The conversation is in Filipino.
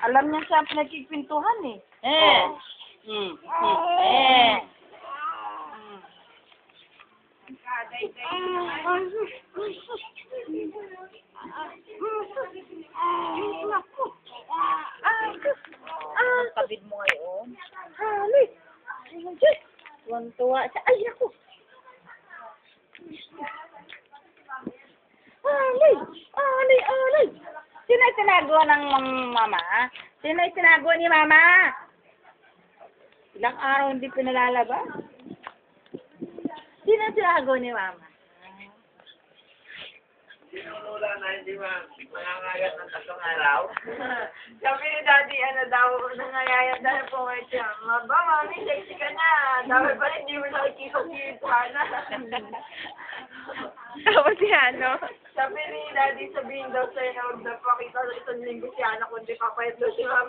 Alam niya siya pinagkikwentuhan eh. Kabid mo ngayon. Hali. Tuwan-tuwa siya. Ay, ako. Ali. Sino ay tinago ng mama? Sino ay tinago ni mama? Ilang araw hindi pinalalabas. Sino ay tinago ni mama? Sinunula na hindi mangangagat ng 3 araw. Sabi ni Daddy, daw, nangayayat dahil po ngayon siya. Mami, sexy ka na. Dami pa rin, hindi mo nakikita-kita na. Tapos si ano? Sabi ni Daddy, sabihin daw sa'yo na huwag na pakita sa isang linggo si Ana, kundi papayat daw si Mami.